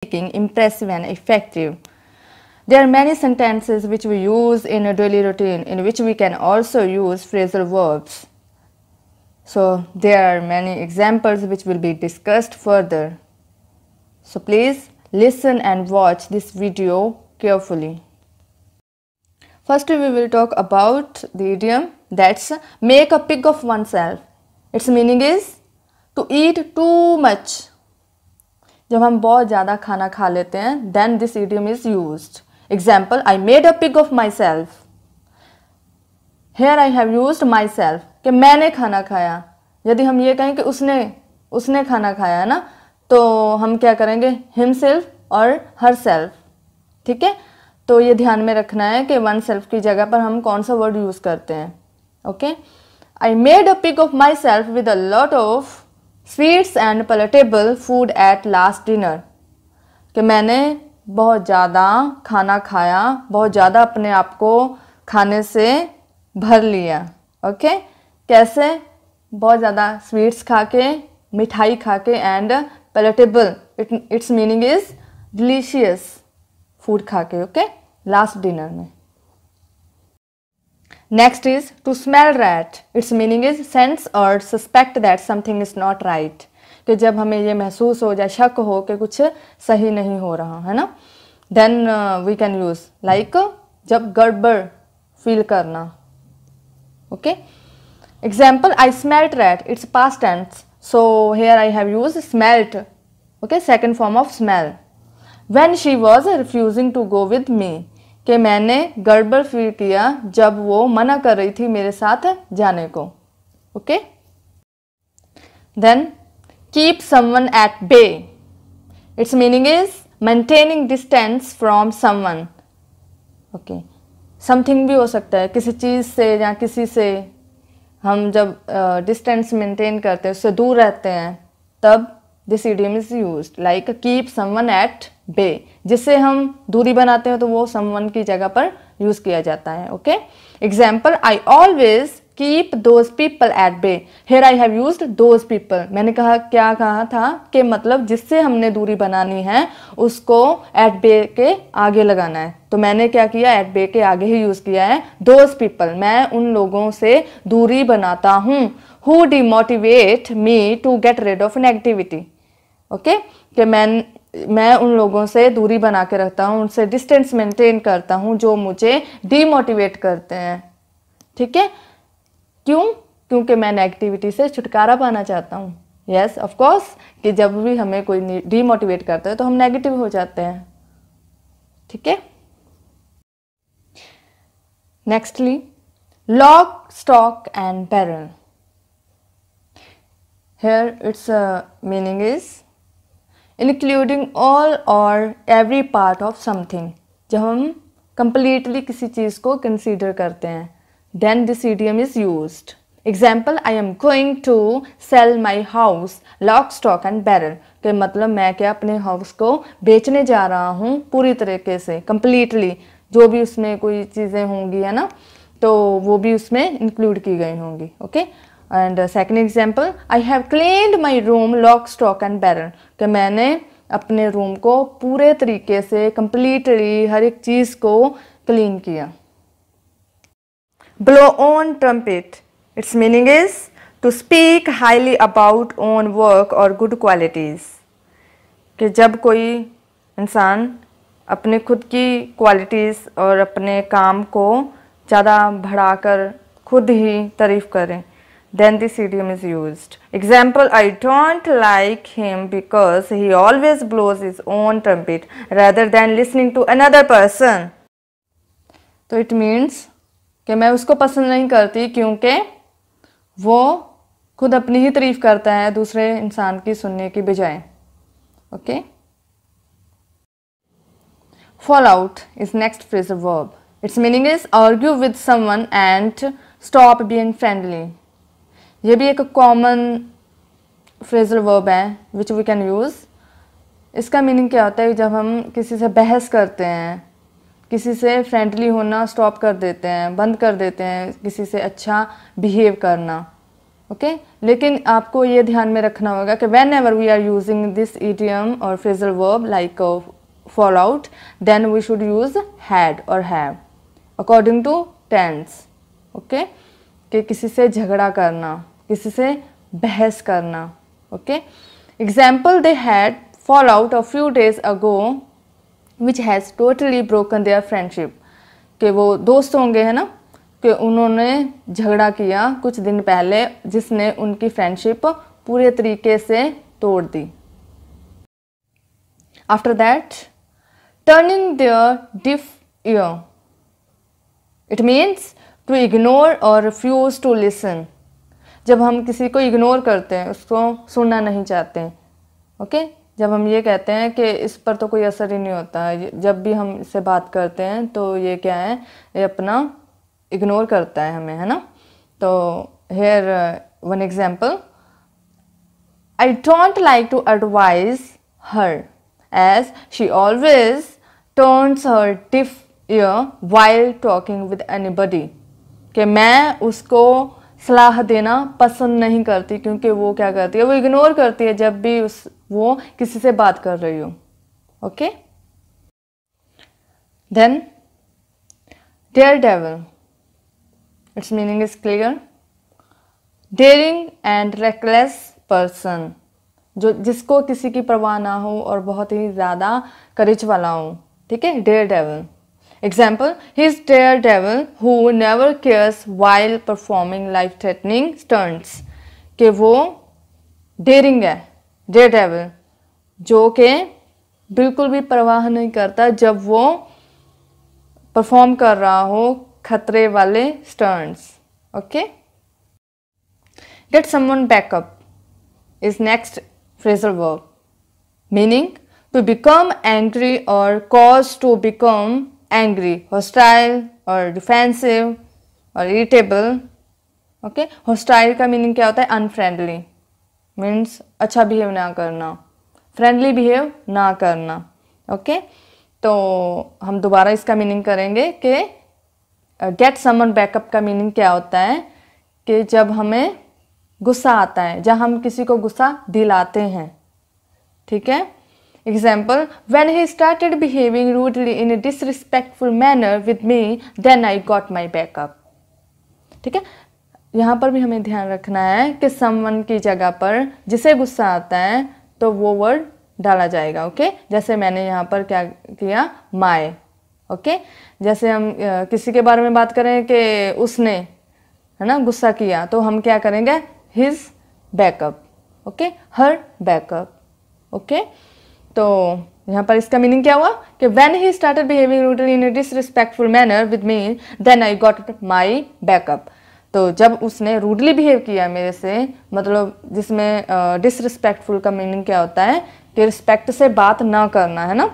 speaking impressive and effective. There are many sentences which we use in a daily routine in which we can also use phrasal verbs. So there are many examples which will be discussed further. So please listen and watch this video carefully. First we will talk about the idiom that's make a pig of oneself. Its meaning is to eat too much. जब हम बहुत ज़्यादा खाना खा लेते हैं then this idiom is used. Example, I made a pig of myself. Here I have used myself कि मैंने खाना खाया. यदि हम ये कहें कि उसने खाना खाया ना तो हम क्या करेंगे himself और herself. ठीक है, तो ये ध्यान में रखना है कि वन सेल्फ की जगह पर हम कौन सा वर्ड यूज़ करते हैं. Okay, I made a pig of my self with a lot of sweets and palatable food at last dinner. कि मैंने बहुत ज़्यादा खाना खाया, बहुत ज़्यादा अपने आप को खाने से भर लिया. ओके, कैसे? बहुत ज़्यादा स्वीट्स खा के, मिठाई खा के and palatable, its meaning is delicious food खा के. ओके, लास्ट डिनर में. Next is to smell rat. Its meaning is sense और suspect that something is not right. कि जब हमें ये महसूस हो जाए, शक हो कि कुछ सही नहीं हो रहा है ना, then we can use like जब गड़बड़ फील करना. Okay, example I smelt rat. It's past tense, so here I have use smelt. Okay, second form of smell. When she was refusing to go with me, कि मैंने गड़बड़ feel किया जब वो मना कर रही थी मेरे साथ जाने को. Okay, then keep someone at bay. Its meaning is maintaining distance from someone. Okay, something भी हो सकता है, किसी चीज़ से या किसी से हम जब डिस्टेंस मेंटेन करते हैं, उससे दूर रहते हैं, तब this idiom is used like keep someone at bay. जिससे हम दूरी बनाते हैं तो वो समवन की जगह पर यूज किया जाता है. Okay, example I always keep those people at bay. Here I have used those people. मैंने क्या कहा था कि मतलब जिससे हमने दूरी बनानी है उसको एट बे के आगे लगाना है. तो मैंने क्या किया, एट बे के आगे ही यूज किया है दोज पीपल. मैं उन लोगों से दूरी बनाता हूँ who demotivate me to get rid of negativity. Okay, कि मैं उन लोगों से दूरी बना के रखता हूँ, उनसे डिस्टेंस मेंटेन करता हूँ जो मुझे डीमोटिवेट करते हैं. ठीक है, क्यों? क्योंकि मैं नेगेटिविटी से छुटकारा पाना चाहता हूँ. यस, ऑफ कोर्स, कि जब भी हमें कोई डीमोटिवेट करता है तो हम नेगेटिव हो जाते हैं. ठीक है, nextly lock stock and barrel. Here it's meaning is including all और एवरी पार्ट ऑफ समथिंग. जब हम कंप्लीटली किसी चीज़ को कंसीडर करते हैं then this idiom is used. Example, I am going to sell my house lock stock and barrel. के मतलब मैं क्या अपने हाउस को बेचने जा रहा हूँ पूरी तरीके से, कंप्लीटली. जो भी उसमें कोई चीज़ें होंगी है ना, तो वो भी उसमें इंक्लूड की गई होंगी. Okay, and second example, I have cleaned my room lock stock and barrel. कि मैंने अपने रूम को पूरे तरीके से कंप्लीटली हर एक चीज़ को क्लीन किया. Blow on trumpet. It's meaning is to speak highly about own work और गुड क्वालिटीज़. कि जब कोई इंसान अपने खुद की क्वालिटीज़ और अपने काम को ज़्यादा बढ़ाकर खुद ही तारीफ करें, then this idiom is used. Example, I don't like him because he always blows his own trumpet rather than listening to another person. तो it means कि मैं उसको पसंद नहीं करती क्योंकि वो खुद अपनी ही तारीफ करता है दूसरे इंसान की सुनने की बजाय. Okay, fall out is next phrasal verb. Its meaning is argue with someone and stop being friendly. ये भी एक कॉमन फ्रेजल वर्ब है विच वी कैन यूज़. इसका मीनिंग क्या होता है? जब हम किसी से बहस करते हैं, किसी से फ्रेंडली होना स्टॉप कर देते हैं, बंद कर देते हैं, किसी से अच्छा बिहेव करना. ओके लेकिन आपको ये ध्यान में रखना होगा कि whenever we are using this idiom और phrasal verb like fall out, then we should use had और have according to tense. Okay कि किसी से झगड़ा करना, किसी से बहस करना। Okay example, they had fall out a few days ago which has totally broken their friendship, कि वो दोस्त होंगे है ना, कि उन्होंने झगड़ा किया कुछ दिन पहले जिसने उनकी फ्रेंडशिप पूरे तरीके से तोड़ दी। After that, turning their deaf ear, it means to ignore और रिफ्यूज टू लिसन। जब हम किसी को इग्नोर करते हैं, उसको सुनना नहीं चाहते हैं। ओके जब हम ये कहते हैं कि इस पर तो कोई असर ही नहीं होता है, जब भी हम इससे बात करते हैं तो ये क्या है, ये अपना इग्नोर करता है हमें, है ना। तो here one example, I don't like to advise her as she always turns her deaf ear while talking with anybody, कि मैं उसको सलाह देना पसंद नहीं करती क्योंकि वो क्या करती है, वो इग्नोर करती है जब भी वो किसी से बात कर रही हो। Okay then daredevil, it's meaning is clear, daring and reckless person, जो जिसको किसी की परवाह ना हो और बहुत ही ज़्यादा करेज वाला हो। ठीक है, daredevil. Example, he is daredevil who never cares while performing life-threatening stunts, कि वो डेयरिंग है, daredevil, जो कि बिल्कुल भी परवाह नहीं करता जब वो परफॉर्म कर रहा हो खतरे वाले stunts. Okay get someone back up is next phrasal verb, meaning to become angry or cause to become angry, hostile और डिफेंसिव और इरिटेबल। ओके हॉस्टाइल का मीनिंग क्या होता है, अनफ्रेंडली, मीन्स अच्छा बिहेव ना करना, फ्रेंडली बिहेव ना करना। ओके तो हम दोबारा इसका मीनिंग करेंगे कि गेट समवन बैकअप का मीनिंग क्या होता है, कि जब हमें गुस्सा आता है, जब हम किसी को गुस्सा दिलाते हैं। ठीक है, example, when he started behaving rudely in a disrespectful manner with me, then I got my backup। ठीक है, यहाँ पर भी हमें ध्यान रखना है कि someone की जगह पर जिसे गुस्सा आता है तो वो वर्ड डाला जाएगा। ओके जैसे मैंने यहाँ पर क्या किया, my। ओके जैसे हम किसी के बारे में बात करें कि उसने है ना गुस्सा किया, तो हम क्या करेंगे, his backup। Okay her backup। Okay तो यहाँ पर इसका मीनिंग क्या हुआ कि when he started behaving rudely in a disrespectful manner with me, then I got my backup। तो जब उसने रूडली बिहेव किया मेरे से, मतलब जिसमें डिसरिस्पेक्टफुल का मीनिंग क्या होता है कि रिस्पेक्ट से बात ना करना, है ना,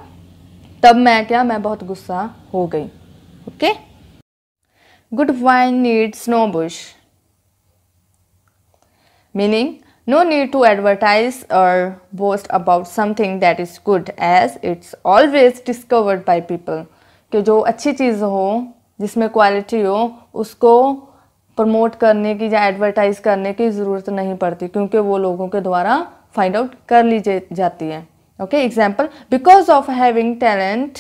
तब मैं बहुत गुस्सा हो गई। Okay good wine needs no bush, meaning no need to advertise or boast about something that is good as it's always discovered by people, कि जो अच्छी चीज़ हो, जिसमें क्वालिटी हो, उसको प्रमोट करने की या एडवर्टाइज करने की ज़रूरत नहीं पड़ती क्योंकि वो लोगों के द्वारा फाइंड आउट कर ली जाती है। Okay example, because of having talent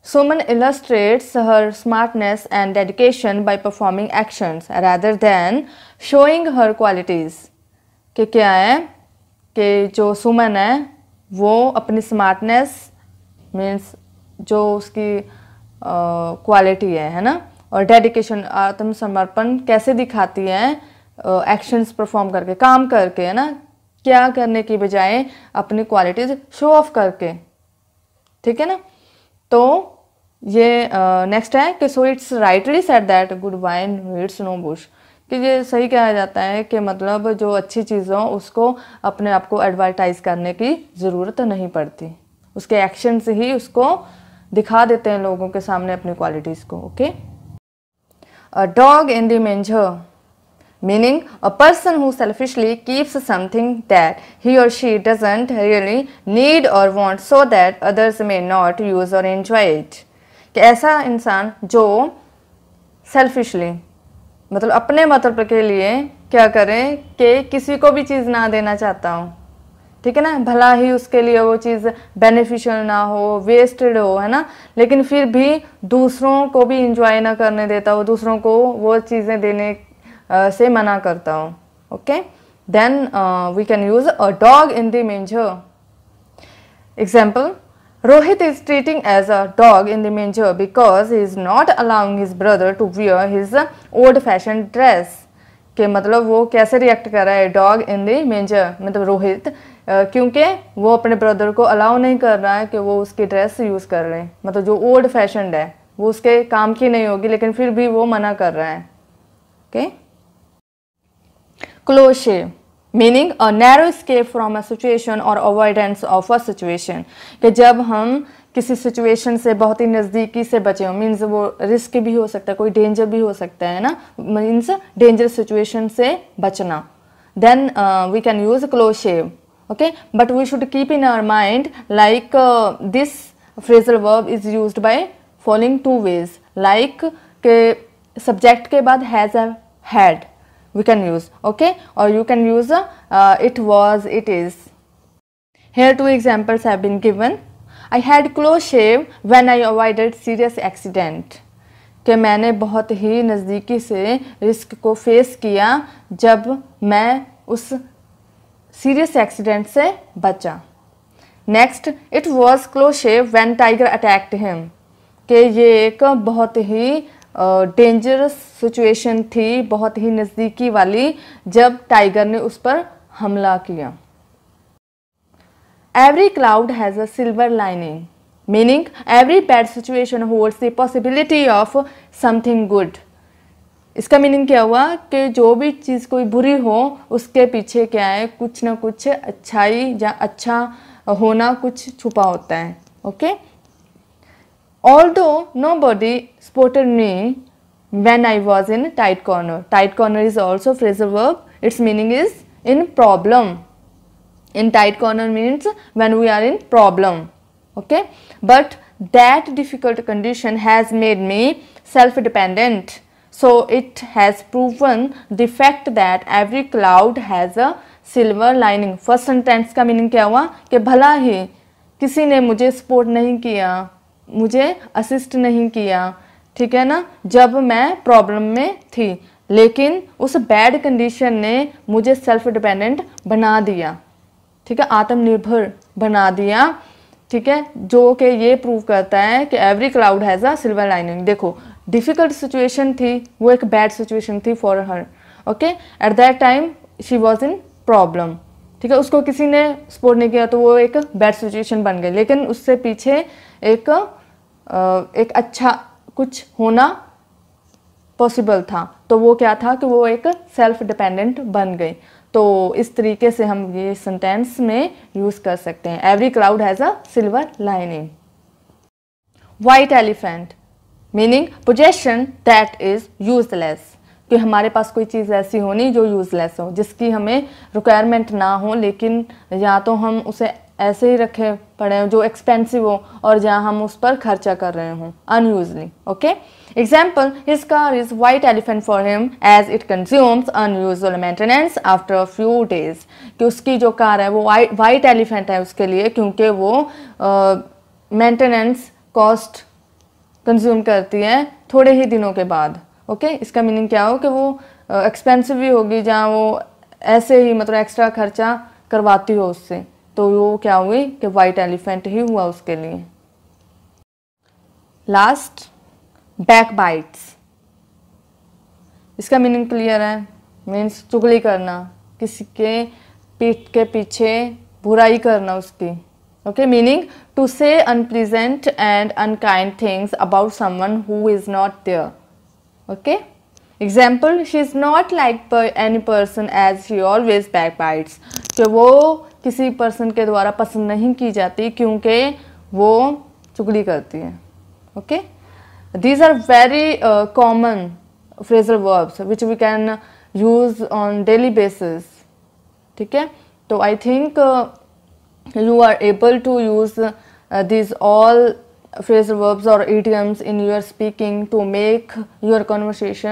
Suman illustrates her smartness and dedication by performing actions rather than showing her qualities। कि क्या है कि जो सुमन है वो अपनी स्मार्टनेस मीन्स जो उसकी क्वालिटी है ना, और डेडिकेशन आत्मसमर्पण कैसे दिखाती है, एक्शंस परफॉर्म करके, काम करके, है ना, क्या करने की बजाय अपनी क्वालिटीज शो ऑफ करके। ठीक है ना, तो ये नेक्स्ट है कि so it's rightly said that good wine needs no bush, कि ये सही कहा जाता है कि मतलब जो अच्छी चीज़ हो उसको अपने आप को एडवर्टाइज करने की ज़रूरत नहीं पड़ती, उसके एक्शन से ही उसको दिखा देते हैं लोगों के सामने अपनी क्वालिटीज़ को। Okay a dog in the मेंजर, meaning a person who selfishly keeps something that he और शी डजंट रियली नीड और want so that others may not use और एंजॉय इट, कि ऐसा इंसान जो सेल्फिशली मतलब अपने मतलब के लिए क्या करें कि किसी को भी चीज़ ना देना चाहता हूँ, ठीक है ना, भला ही उसके लिए वो चीज़ बेनिफिशियल ना हो, वेस्टेड हो, है ना, लेकिन फिर भी दूसरों को भी इंजॉय ना करने देता हूँ, दूसरों को वो चीज़ें देने से मना करता हूँ. Okay, then we can use a dog in the manger. एग्जाम्पल, Rohit is treating as a dog in the manger because he is not allowing his brother to wear his old-fashioned dress. कि मतलब वो कैसे react कर रहा है dog in the मेंजर, मतलब रोहित, क्योंकि वो अपने ब्रदर को अलाउ नहीं कर रहा है कि वो उसकी ड्रेस यूज़ कर रहे हैं, मतलब जो ओल्ड फैशनड है वो उसके काम की नहीं होगी, लेकिन फिर भी वो मना कर रहा है. Okay, close shave meaning a narrow escape from a situation और अवॉइडेंस ऑफ अ सिचुएशन, कि जब हम किसी सिचुएशन से बहुत ही नज़दीकी से बचे हो, मीन्स वो रिस्क भी हो सकता है, कोई डेंजर भी हो सकता है ना, मीन्स डेंजरस सिचुएशन से बचना, then we can use close shave. Okay, but we should keep in our mind like this phrasal verb is used by following two ways, like के सब्जेक्ट के बाद has a had we can use, okay, or you can use it was, it is. Here two examples have been given. I had close shave when I avoided serious accident. कि मैंने बहुत ही नज़दीकी से risk को face किया जब मैं उस सीरियस एक्सीडेंट से बचा. Next, it was close shave when tiger attacked him, कि ये एक बहुत ही डेंजरस सिचुएशन थी, बहुत ही नज़दीकी वाली, जब टाइगर ने उस पर हमला किया. Every cloud has a silver lining meaning every bad situation holds the possibility of something good. इसका मीनिंग क्या हुआ कि जो भी चीज़ कोई बुरी हो उसके पीछे क्या है, कुछ ना कुछ अच्छाई या अच्छा होना कुछ छुपा होता है. Okay, although nobody spotted me when I was in tight corner. Tight corner is also phrasal verb. Its meaning is in problem. In tight corner means when we are in problem. Okay, but that difficult condition has made me self-dependent. So it has proven the fact that every cloud has a silver lining. First sentence का meaning क्या हुआ कि भला ही किसी ने मुझे support नहीं किया, मुझे असिस्ट नहीं किया, ठीक है ना, जब मैं प्रॉब्लम में थी, लेकिन उस बैड कंडीशन ने मुझे सेल्फ डिपेंडेंट बना दिया, ठीक है, आत्मनिर्भर बना दिया, ठीक है, जो कि ये प्रूव करता है कि every cloud has a silver lining. देखो, डिफ़िकल्ट सिचुएशन थी, वो एक बैड सिचुएशन थी for her. Okay, at that time she was in problem, ठीक है, उसको किसी ने सपोर्ट नहीं किया तो वो एक बैड सिचुएशन बन गई, लेकिन उससे पीछे एक अच्छा कुछ होना पॉसिबल था, तो वो क्या था कि वो एक सेल्फ डिपेंडेंट बन गई. तो इस तरीके से हम ये सेंटेंस में यूज़ कर सकते हैं. Every cloud has a silver lining. White elephant meaning possession that is useless, कि हमारे पास कोई चीज़ ऐसी होनी जो यूजलेस हो, जिसकी हमें रिक्वायरमेंट ना हो, लेकिन या तो हम उसे ऐसे ही रखे पड़े हों, जो एक्सपेंसिव हो, और जहाँ हम उस पर खर्चा कर रहे हों unusually. Okay, example, his car is white elephant for him as it consumes unusual maintenance after a few days, कि उसकी जो कार है वो वाइट एलिफेंट है उसके लिए, क्योंकि वो मेंटेनेंस कॉस्ट कंज्यूम करती है थोड़े ही दिनों के बाद. ओके, इसका मीनिंग क्या हो कि वो एक्सपेंसिव भी होगी, जहाँ वो ऐसे ही मतलब एक्स्ट्रा खर्चा करवाती हो उससे, तो वो क्या हुई कि वाइट एलिफेंट ही हुआ उसके लिए. Last, back bytes. इसका मीनिंग क्लियर है, मीन्स चुगली करना, किसी के पीठ के पीछे बुराई करना उसकी. Okay, meaning to say unpleasant and unkind things about someone who is not there. Okay, example, she is not like any person as she always back bites, कि वो किसी पर्सन के द्वारा पसंद नहीं की जाती क्योंकि वो चुगली करती है. Okay, these are very common phrasal verbs which we can use on daily basis. ठीक है, तो I think you are able to use these all phrasal verbs or idioms in your speaking to make your conversation